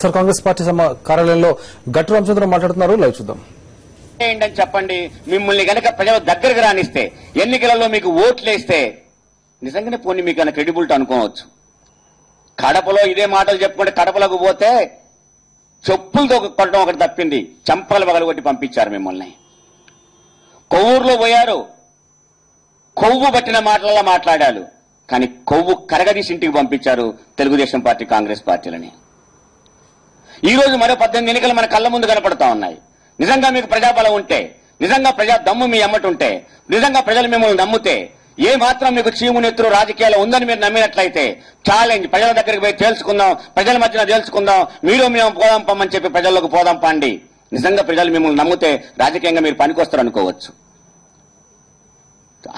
Sir Congress party కార్యాలయంలో గట్టు రామచంద్రరావు మాట్లాడుతున్నారు. లైవ్ చూద్దాం. ఏంటని చెప్పండి. మిమ్మల్ని గనక ప్రజల దగ్గరకు రానిస్తే, ఎన్నికలలో మీకు ఓట్లేస్తే నిజంగానే పోనీ మీకు అన్న క్రెడిబిలిటీ అనుకోవచ్చు. కడపలో ఇదే మాటలు చెప్పుకుంటే కడపలోకి పోతే చెప్పులతో కొట్టడం ఒకటి తప్పింది, చంపలు పగలగొట్టి పంపించారు మిమ్మల్ని. కొవ్వూరులో పోయారు, కొవ్వు పట్టిన మాటలలో మాట్లాడారు, కానీ కొవ్వు కరగదీసి ఇంటికి పంపించారు తెలుగుదేశం పార్టీ కాంగ్రెస్ పార్టీలని. ఈ రోజు మరో 18 ఎన్నికలు మన కళ్ళ ముందు కనపడతా ఉన్నాయి. నిజంగా మీకు ప్రజాబలం ఉంటే, నిజంగా ప్రజా దమ్ము మీ అమ్మటుంటే, నిజంగా ప్రజలు మిమ్మల్ని నమ్మితే, ఏ మాత్రం మీకు చీమునెత్తురు రాజకీయాలు ఉందని మీరు నమ్మినట్లయితే ఛాలెంజ్, ప్రజల దగ్గరికి పోయి తేల్చుకుందాం, ప్రజల మధ్యన తేల్చుకుందాం, మీరు మేము పోదాం పమ్మని చెప్పి ప్రజల్లోకి పోదాం పండి. నిజంగా ప్రజలు మిమ్మల్ని నమ్మితే రాజకీయంగా మీరు పనికొస్తారు అనుకోవచ్చు.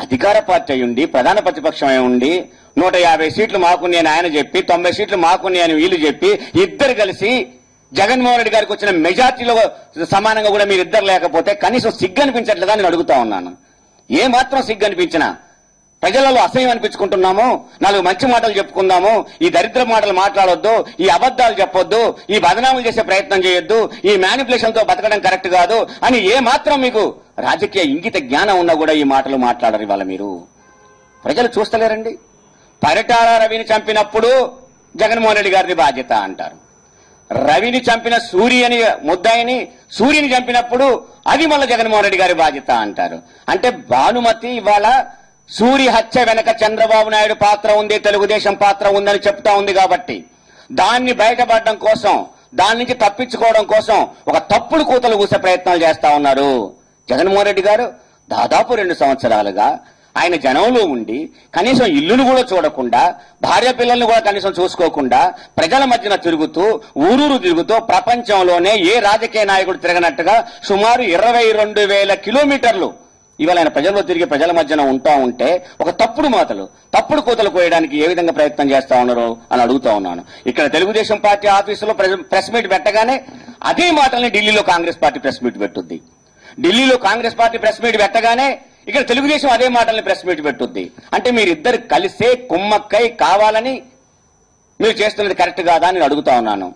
అధికార పార్టీ అయ్యుండి, ప్రధాన ప్రతిపక్షం అయి ఉండి 150 సీట్లు మాకుని అని ఆయన చెప్పి, 90 సీట్లు మాకుని అని వీళ్ళు చెప్పి, ఇద్దరు కలిసి జగన్మోహన్ రెడ్డి గారికి వచ్చిన మెజార్టీలో సమానంగా కూడా మీరు ఇద్దరు లేకపోతే కనీసం సిగ్గు అనిపించట్లేదా నేను అడుగుతా ఉన్నాను. ఏ మాత్రం సిగ్గు అనిపించినా, ప్రజలలో అసహ్యం అనిపించుకుంటున్నాము, 4 మంచి మాటలు చెప్పుకుందాము, ఈ దరిద్ర మాటలు మాట్లాడొద్దు, ఈ అబద్దాలు చెప్పొద్దు, ఈ బదనాములు చేసే ప్రయత్నం చేయొద్దు, ఈ మ్యానిపులేషన్ తో బతకడం కరెక్ట్ కాదు అని ఏ మాత్రం మీకు రాజకీయ ఇంగిత జ్ఞానం ఉన్నా కూడా ఈ మాటలు మాట్లాడరు. ఇవాళ మీరు ప్రజలు చూస్తలేరండి. పరిటాల రవిని చంపినప్పుడు జగన్మోహన్ రెడ్డి గారిది బాధ్యత అంటారు. రవిని చంపిన సూర్యని ముద్దాయిని, సూర్యుని చంపినప్పుడు అది మళ్ళీ జగన్మోహన్ రెడ్డి గారి బాధ్యత అంటారు. అంటే భానుమతి ఇవాళ సూర్య హత్య వెనక చంద్రబాబు నాయుడు పాత్ర ఉంది, తెలుగుదేశం పాత్ర ఉందని చెప్తా ఉంది. కాబట్టి దాన్ని బయటపడడం కోసం, దాని నుంచి తప్పించుకోవడం కోసం ఒక తప్పుడు కూతలు కూసే ప్రయత్నాలు చేస్తా ఉన్నారు. జగన్మోహన్ రెడ్డి గారు దాదాపు 2 సంవత్సరాలుగా ఆయన జనంలో ఉండి కనీసం ఇల్లును కూడా చూడకుండా, భార్య పిల్లల్ని కూడా కనీసం చూసుకోకుండా, ప్రజల మధ్యన తిరుగుతూ, ఊరూరు తిరుగుతూ, ప్రపంచంలోనే ఏ రాజకీయ నాయకుడు తిరగనట్టుగా సుమారు 22,000 కిలోమీటర్లు ఇవాళ ఆయన ప్రజల్లో తిరిగి ప్రజల మధ్యన ఉంటా ఉంటే ఒక తప్పుడు మాటలు, తప్పుడు కూతలు కోయడానికి ఏ విధంగా ప్రయత్నం చేస్తా ఉన్నారు అని అడుగుతా ఉన్నాను. ఇక్కడ తెలుగుదేశం పార్టీ ఆఫీసులో ప్రెస్ మీట్ పెట్టగానే అదే మాటల్ని ఢిల్లీలో కాంగ్రెస్ పార్టీ ప్రెస్ మీట్ పెట్టుద్ది. ఢిల్లీలో కాంగ్రెస్ పార్టీ ప్రెస్ మీట్ పెట్టగానే ఇక్కడ తెలుగుదేశం అదే మాటల్ని ప్రెస్ మీట్ పెట్టుద్ది. అంటే మీరిద్దరు కలిసే కుమ్మక్కై కావాలని మీరు చేస్తున్నది కరెక్ట్ కాదా అని అడుగుతా ఉన్నాను.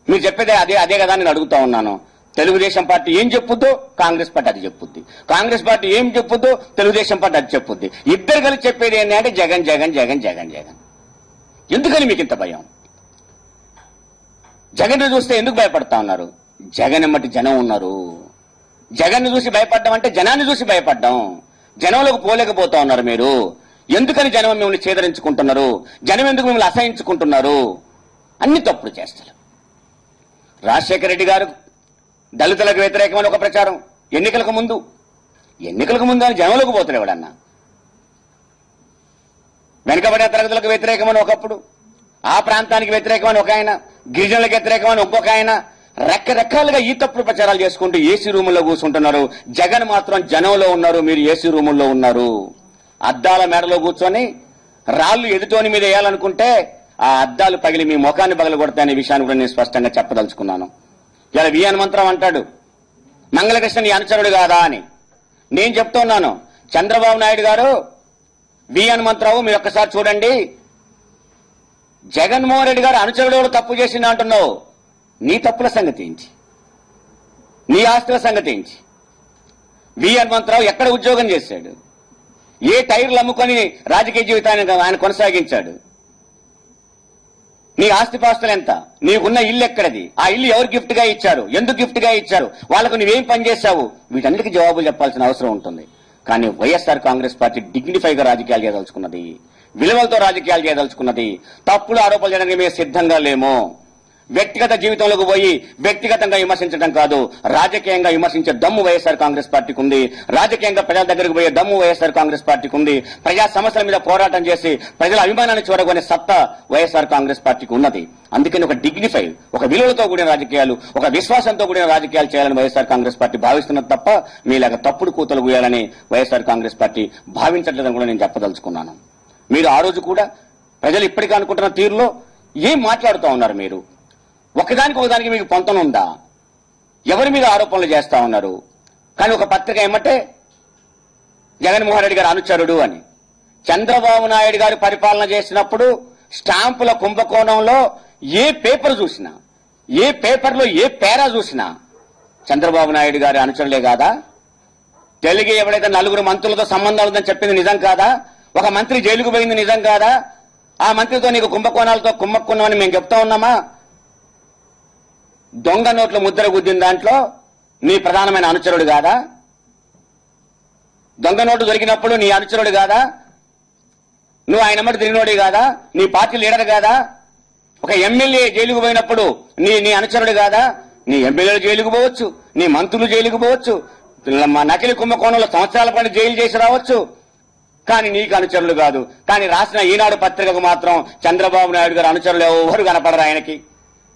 మీరు చెప్పేదే అదే కదా నేను అడుగుతా ఉన్నాను. తెలుగుదేశం పార్టీ ఏం చెప్పుద్దో కాంగ్రెస్ పార్టీ అది చెప్పుద్ది, కాంగ్రెస్ పార్టీ ఏం చెప్పుద్దో తెలుగుదేశం పార్టీ అది చెప్పుద్ది. ఇద్దరు కలిసి చెప్పేది ఏంటంటే జగన్ జగన్ జగన్ జగన్ జగన్. ఎందుకని మీకు ఇంత భయం? జగన్ చూస్తే ఎందుకు భయపడతా ఉన్నారు? జగన్ ఎమ్మటి జనం ఉన్నారు. జగన్ చూసి భయపడ్డం అంటే జనాన్ని చూసి భయపడ్డం. జనంలోకి పోలేకపోతా ఉన్నారు మీరు. ఎందుకని జనం మిమ్మల్ని చేదరించుకుంటున్నారు? జనం ఎందుకు మిమ్మల్ని అసహించుకుంటున్నారు? అన్ని తప్పుడు చేస్తారు. రాజశేఖర రెడ్డి గారు దళితులకు వ్యతిరేకమని ఒక ప్రచారం ఎన్నికలకు ముందు అని జనంలోకి పోతారు ఎవడన్నా. వెనుకబడిన తరగతులకు వ్యతిరేకమని ఒకప్పుడు, ఆ ప్రాంతానికి వ్యతిరేకమని ఒక ఆయన, గిరిజనులకు వ్యతిరేకమని ఇంకొక ఆయన, రకరకాలుగా ఈ తప్పుడు ప్రచారాలు చేసుకుంటూ ఏసీ రూముల్లో కూర్చుంటున్నారు. జగన్ మాత్రం జనంలో ఉన్నారు, మీరు ఏసీ రూముల్లో ఉన్నారు. అద్దాల మేడలో కూర్చొని రాళ్లు ఎదుటోని మీద వేయాలనుకుంటే ఆ అద్దాలు పగిలి మీ ముఖాన్ని పగలు కొడతాయనే విషయాన్ని కూడా నేను స్పష్టంగా చెప్పదలుచుకున్నాను. ఇలా వి హనుమంతరావు అంటాడు మంగళకృష్ణ నీ అనుచరుడు కాదా అని. నేను చెప్తున్నాను, చంద్రబాబు నాయుడు గారు, వి హనుమంతరావు మీరు ఒక్కసారి చూడండి. జగన్మోహన్ రెడ్డి గారు అనుచరుడు తప్పు చేసింది అంటున్నావు. నీ తప్పుల సంగతి ఏంటి? నీ ఆస్తుల సంగతి ఏంటి? వి హనుమంతరావు ఎక్కడ ఉద్యోగం చేశాడు? ఏ టైర్లు అమ్ముకొని రాజకీయ జీవితాన్ని ఆయన కొనసాగించాడు? నీ ఆస్తిపాస్తులు ఎంత? నీకున్న ఇల్లు ఎక్కడది? ఆ ఇల్లు ఎవరు గిఫ్ట్ గా ఇచ్చారు? ఎందుకు గిఫ్ట్ గా ఇచ్చారు? వాళ్ళకు నువ్వేం పని చేశావు? వీటన్నిటికీ జవాబులు చెప్పాల్సిన అవసరం ఉంటుంది. కానీ వైఎస్ఆర్ కాంగ్రెస్ పార్టీ డిగ్నిఫైగా రాజకీయాలు చేయదలుచుకున్నది, విలువలతో రాజకీయాలు చేయదలుచుకున్నది. తప్పుడు ఆరోపణలు చేయడానికి మేము సిద్ధంగా లేము. వ్యక్తిగత జీవితంలోకి పోయి వ్యక్తిగతంగా విమర్శించడం కాదు, రాజకీయంగా విమర్శించే దమ్ము వైఎస్ఆర్ కాంగ్రెస్ పార్టీకి ఉంది. రాజకీయంగా ప్రజల దగ్గరకు పోయే దమ్ము వైఎస్ఆర్ కాంగ్రెస్ పార్టీకి ఉంది. ప్రజా సమస్యల మీద పోరాటం చేసి ప్రజల అభిమానాన్ని చూరగొనే సత్తా వైఎస్ఆర్ కాంగ్రెస్ పార్టీకి ఉన్నది. అందుకని ఒక డిగ్నిఫై, ఒక విలువలతో కూడిన రాజకీయాలు, ఒక విశ్వాసంతో కూడిన రాజకీయాలు చేయాలని వైఎస్ఆర్ కాంగ్రెస్ పార్టీ భావిస్తున్నది తప్ప మీలాగా తప్పుడు కూతలు కూయాలని వైఎస్ఆర్ కాంగ్రెస్ పార్టీ భావించట్లేదని కూడా నేను చెప్పదలుచుకున్నాను. మీరు ఆ రోజు కూడా ప్రజలు ఇప్పటికీ అనుకుంటున్న తీరులో ఏం మాట్లాడుతూ ఉన్నారు? మీరు ఒకదానికి మీకు పొంతన ఉందా? ఎవరి మీద ఆరోపణలు చేస్తా ఉన్నారు? కానీ ఒక పత్రిక ఏమంటే జగన్మోహన్ రెడ్డి గారు అనుచరుడు అని. చంద్రబాబు నాయుడు గారు పరిపాలన చేసినప్పుడు స్టాంపుల కుంభకోణంలో ఏ పేపర్ చూసినా, ఏ పేపర్లో ఏ పేరా చూసినా చంద్రబాబు నాయుడు గారి అనుచరులే కాదా? తెలుగు ఎవడైతే 4 మంత్రులతో సంబంధాలు ఉందని చెప్పింది నిజం కాదా? ఒక మంత్రి జైలుకు పోయింది నిజం కాదా? ఆ మంత్రితో నీకు కుంభకోణాలతో కుమ్మక్కున్నామని మేము చెప్తా ఉన్నామా? దొంగ నోట్ల ముద్ర గుద్దిన దాంట్లో నీ ప్రధానమైన అనుచరుడు కాదా? దొంగ నోటు దొరికినప్పుడు నీ అనుచరుడు కాదా? నువ్వు ఆయన ఎమ్మటి తిరిగినోడి కాదా? నీ పార్టీ లీడర్ కాదా? ఒక ఎమ్మెల్యే జైలుకు పోయినప్పుడు నీ అనుచరుడు కాదా? నీ ఎమ్మెల్యేలు జైలుకు పోవచ్చు, నీ మంత్రులు జైలుకు పోవచ్చు, మా నకిలీ కుంభకోణంలో సంవత్సరాల పాటు జైలు చేసి రావచ్చు, కానీ నీకు అనుచరులు కాదు. కానీ రాసిన ఈనాడు పత్రికకు మాత్రం చంద్రబాబు నాయుడు గారు అనుచరులు ఎవరు కనపడరు ఆయనకి.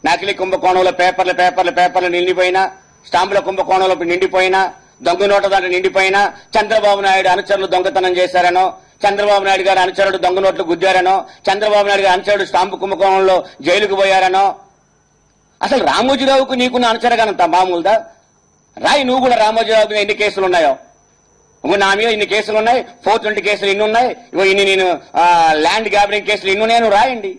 నకిలీ కుంభకోణంలో పేపర్లు నిండిపోయినా, స్టాంపుల కుంభకోణంలో నిండిపోయినా, దొంగ నోట దాంట్లో నిండిపోయినా, చంద్రబాబు నాయుడు అనుచరులు దొంగతనం చేశారనో, చంద్రబాబు నాయుడు గారు అనుచరుడు దొంగ నోట్లు గుద్దారనో, చంద్రబాబు నాయుడు గారు అనుచరుడు స్టాంపు కుంభకోణంలో జైలుకు పోయారనో. అసలు రామోజీరావుకు నీకున్న అనుచరగానంత మామూలుదా? రాయి నువ్వు కూడా రామోజీరావు మీద ఎన్ని కేసులు ఉన్నాయో. నా మీద ఇన్ని కేసులు ఉన్నాయి, 420 కేసులు ఇన్ని ఉన్నాయి, ఇన్ని నేను ల్యాండ్ గ్యాబరింగ్ కేసులు ఇన్ని ఉన్నాయని రాయండి.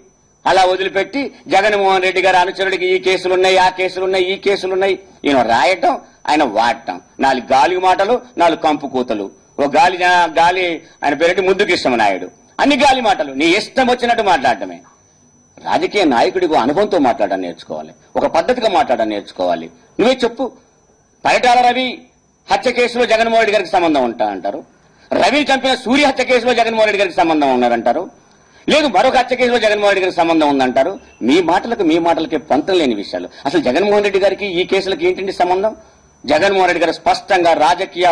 అలా వదిలిపెట్టి జగన్మోహన్ రెడ్డి గారి అనుచరుడికి ఈ కేసులున్నాయి, ఆ కేసులున్నాయి, ఈ కేసులున్నాయి ఈయన రాయటం, ఆయన వాడటం. 4 గాలి మాటలు, 4 కంపు కూతలు. ఓ గాలి ఆయన పేరెట్టి ముద్దుకృష్ణ నాయుడు. అన్ని గాలి మాటలు, నీ ఇష్టం వచ్చినట్టు మాట్లాడటమే. రాజకీయ నాయకుడికి అనుభవంతో మాట్లాడడం నేర్చుకోవాలి, ఒక పద్ధతిగా మాట్లాడడం నేర్చుకోవాలి. నువ్వే చెప్పు. పరిటాల రవి హత్య కేసులో జగన్మోహన్ రెడ్డి గారికి సంబంధం ఉంటా అంటారు, రవిని చంపిన సూర్య హత్య కేసులో జగన్మోహన్ రెడ్డి గారికి సంబంధం ఉన్నారంటారు, లేదు మరొక హత్య కేసులో జగన్మోహన్ రెడ్డి గారికి సంబంధం ఉందంటారు. మీ మాటలకి పంతం లేని విషయాలు. అసలు జగన్మోహన్ రెడ్డి గారికి ఈ కేసులకు ఏంటండి సంబంధం? జగన్మోహన్ రెడ్డి గారు స్పష్టంగా రాజకీయ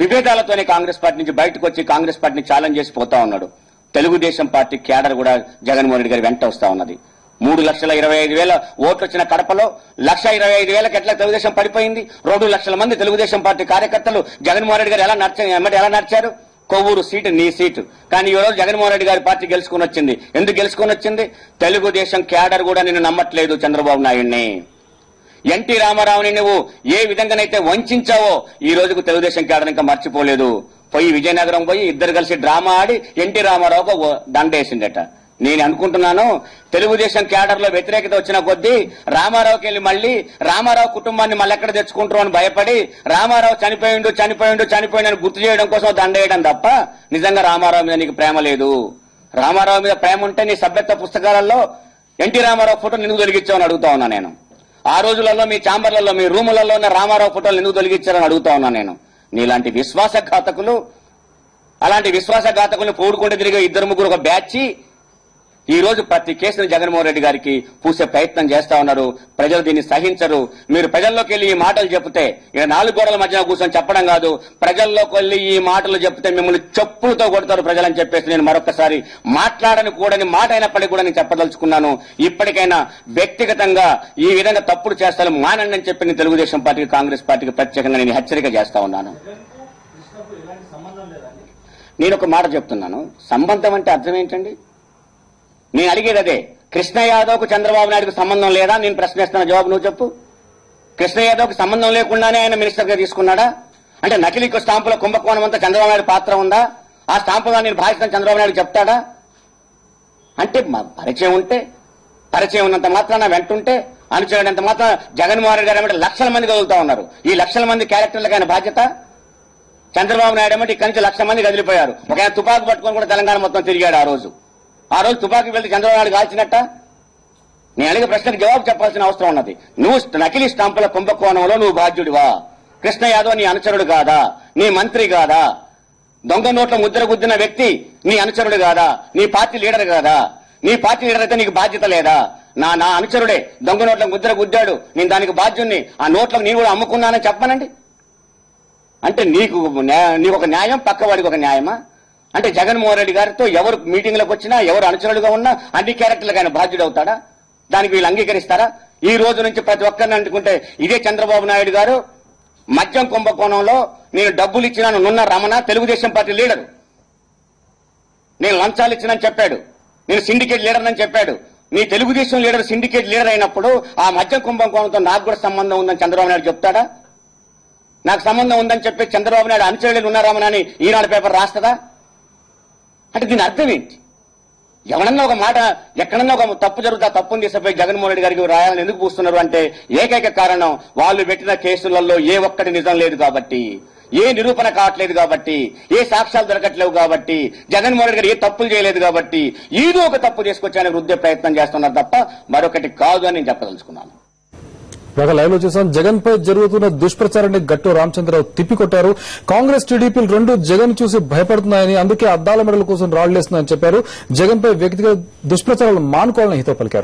విభేదాలతోనే కాంగ్రెస్ పార్టీ నుంచి బయటకు వచ్చి కాంగ్రెస్ పార్టీని ఛాలెంజ్ చేసి పోతా ఉన్నాడు. తెలుగుదేశం పార్టీ క్యాడర్ కూడా జగన్మోహన్ రెడ్డి గారి వెంట వస్తా ఉన్నది. 3,25,000 ఓట్లు వచ్చిన కడపలో 1,25,000 ఎట్లా తెలుగుదేశం పడిపోయింది? 2 లక్షల మంది తెలుగుదేశం పార్టీ కార్యకర్తలు జగన్మోహన్ రెడ్డి గారు ఎలా నడిచారు? కొవ్వూరు సీటు నీ సీటు. కానీ ఈ రోజు జగన్మోహన్ రెడ్డి గారి పార్టీ గెలుచుకుని వచ్చింది. ఎందుకు గెలుచుకుని వచ్చింది? తెలుగుదేశం క్యాడర్ కూడా నిన్ను నమ్మట్లేదు చంద్రబాబు నాయుడిని. ఎన్టీ రామారావుని నువ్వు ఏ విధంగానైతే వంచావో ఈ రోజుకు తెలుగుదేశం క్యాడర్ ఇంకా మర్చిపోలేదు. పోయి విజయనగరం పోయి ఇద్దరు కలిసి డ్రామా ఆడి ఎన్టీ రామారావుకు దండేసిందట. నేను అనుకుంటున్నాను తెలుగుదేశం క్యాడర్ లో వ్యతిరేకత వచ్చిన కొద్దీ రామారావుకి వెళ్ళి మళ్ళీ రామారావు కుటుంబాన్ని మళ్ళీ ఎక్కడ తెచ్చుకుంటారు అని భయపడి రామారావు చనిపోయిండు అని గుర్తు చేయడం కోసం దండేయడం తప్ప నిజంగా రామారావు మీద నీకు ప్రేమ లేదు. రామారావు మీద ప్రేమ ఉంటే నీ సభ్యత్వ పుస్తకాలలో ఎన్టీ రామారావు ఫోటోలు ఎందుకు తొలగించావని అడుగుతా ఉన్నా నేను. ఆ రోజులలో మీ ఛాంబర్లలో మీ రూములలో ఉన్న రామారావు ఫోటోలు ఎందుకు తొలగించారని అడుగుతా ఉన్నా నేను. నీలాంటి విశ్వాసఘాతకులు, అలాంటి విశ్వాసఘాతకులను పోడుకుంటూ తిరిగే 2-3 ఒక బ్యాచ్ ఈ రోజు ప్రతి కేసును జగన్మోహన్ రెడ్డి గారికి పూసే ప్రయత్నం చేస్తా ఉన్నారు. ప్రజలు దీన్ని సహించరు. మీరు ప్రజల్లోకి వెళ్ళి ఈ మాటలు చెప్తే, ఇక 4 గోడల మధ్యన కూర్చొని చెప్పడం కాదు, ప్రజల్లోకి వెళ్ళి ఈ మాటలు చెప్తే మిమ్మల్ని చెప్పులతో కొడతారు ప్రజలని చెప్పేసి నేను మరొకసారి మాట్లాడని కూడని మాట అయినప్పటికీ కూడా నేను చెప్పదలుచుకున్నాను. ఇప్పటికైనా వ్యక్తిగతంగా ఈ విధంగా తప్పుడు చేస్తాను మానండి అని చెప్పి నేను తెలుగుదేశం పార్టీకి కాంగ్రెస్ పార్టీకి ప్రత్యేకంగా నేను హెచ్చరిక చేస్తా ఉన్నాను. నేను ఒక మాట చెప్తున్నాను, సంబంధం అంటే అర్థం ఏంటండి? నేను అడిగేది అదే. కృష్ణ యాదవ్కు చంద్రబాబు నాయుడుకు సంబంధం లేదా? నేను ప్రశ్నిస్తున్న జవాబు నువ్వు చెప్పు. కృష్ణ యాదవ్కి సంబంధం లేకుండానే ఆయన మినిస్టర్గా తీసుకున్నాడా? అంటే నకిలీ స్టాంపుల కుంభకోణం అంతా చంద్రబాబు నాయుడు పాత్ర ఉందా? ఆ స్టాంపుగా నేను భావిస్తాను చంద్రబాబు నాయుడు చెప్తాడా? అంటే పరిచయం ఉన్నంత మాత్రాన వెంటుంటే అనుచరుడంత మాత్రం జగన్మోహన్ రెడ్డి గారు ఏమంటే లక్షల మంది కదులుతా ఉన్నారు. ఈ లక్షల మంది క్యారెక్టర్లకు ఆయన బాధ్యత. చంద్రబాబు నాయుడు ఏమంటే ఇక్కడి నుంచి 1,00,000 మంది కదిలిపోయారు. ఒక ఆయన తుపాకు పట్టుకొని కూడా తెలంగాణ మొత్తం తిరిగాడు. ఆ రోజు తుపాకీ వెళ్తే చంద్రబాబు నాయుడు కాల్చినట్ట? నేను అడిగే ప్రశ్నకు జవాబు చెప్పాల్సిన అవసరం ఉన్నది. నువ్వు నకిలీ స్టాంపుల కుంభకోణంలో నువ్వు బాధ్యుడివా? కృష్ణ యాదవ్ నీ అనుచరుడు కాదా? నీ మంత్రి కాదా? దొంగ నోట్ల ముద్ర గుద్దిన వ్యక్తి నీ అనుచరుడు కాదా? నీ పార్టీ లీడర్ కాదా? నీ పార్టీ లీడర్ అయితే నీకు బాధ్యత లేదా? నా అనుచరుడే దొంగ నోట్ల ముద్ర గుద్దాడు, నేను దానికి బాధ్యుణ్ణి, ఆ నోట్లకు నీ కూడా అమ్ముకున్నానని చెప్పనండి. అంటే నీకు ఒక న్యాయం, పక్కవాడికి ఒక న్యాయమా? అంటే జగన్మోహన్ రెడ్డి గారితో ఎవరు మీటింగ్లకు వచ్చినా, ఎవరు అనుచరులుగా ఉన్నా అన్ని క్యారెక్టర్లకు ఆయన బాధ్యుడు అవుతాడా? దానికి వీళ్ళు అంగీకరిస్తారా? ఈ రోజు నుంచి ప్రతి ఒక్కరిని అనుకుంటే ఇదే చంద్రబాబు నాయుడు గారు మద్యం కుంభకోణంలో నేను డబ్బులు ఇచ్చినాను నున్న రమణ తెలుగుదేశం పార్టీ లీడరు, నేను లంచాలు ఇచ్చినని చెప్పాడు, నేను సిండికేట్ లీడర్ అని చెప్పాడు. నీ తెలుగుదేశం లీడర్ సిండికేట్ లీడర్ అయినప్పుడు ఆ మద్యం కుంభకోణంతో నాకు కూడా సంబంధం ఉందని చంద్రబాబు నాయుడు చెప్తాడా? నాకు సంబంధం ఉందని చెప్పి చంద్రబాబు నాయుడు అనుచరులు ఉన్నారామని ఈనాడు పేపర్ రాస్తుందా? అంటే దీని అర్థం ఏంటి? ఎవరన్నా ఒక మాట ఎక్కడన్నా ఒక తప్పు జరుగుతా తప్పును తీసుకుపోయి జగన్మోహన్ రెడ్డి గారికి రాయాలని ఎందుకు పూస్తున్నారు అంటే ఏకైక కారణం వాళ్ళు పెట్టిన కేసులలో ఏ ఒక్కటి నిజం లేదు కాబట్టి, ఏ నిరూపణ కావట్లేదు కాబట్టి, ఏ సాక్ష్యాలు దొరకట్లేవు కాబట్టి, జగన్మోహన్ రెడ్డి గారు ఏ తప్పులు చేయలేదు కాబట్టి ఏదో ఒక తప్పు తీసుకొచ్చానికి వృద్ధి ప్రయత్నం చేస్తున్నారు తప్ప మరొకటి కాదు అని నేను చెప్పదలుచుకున్నాను. బాగా లైవ్ లో చూసాం. జగన్ పై జరుగుతున్న దుష్ప్రచారాన్ని గట్టు రామచంద్రరావు తిప్పికొట్టారు. కాంగ్రెస్ టీడీపీలు రెండు జగన్ చూసి భయపడుతున్నాయని, అందుకే అద్దాల మెడల కోసం రాళ్లేస్తున్నాయని చెప్పారు. జగన్ పై వ్యక్తిగత దుష్ప్రచారాలు మానుకోవాలని హితో పలికారు.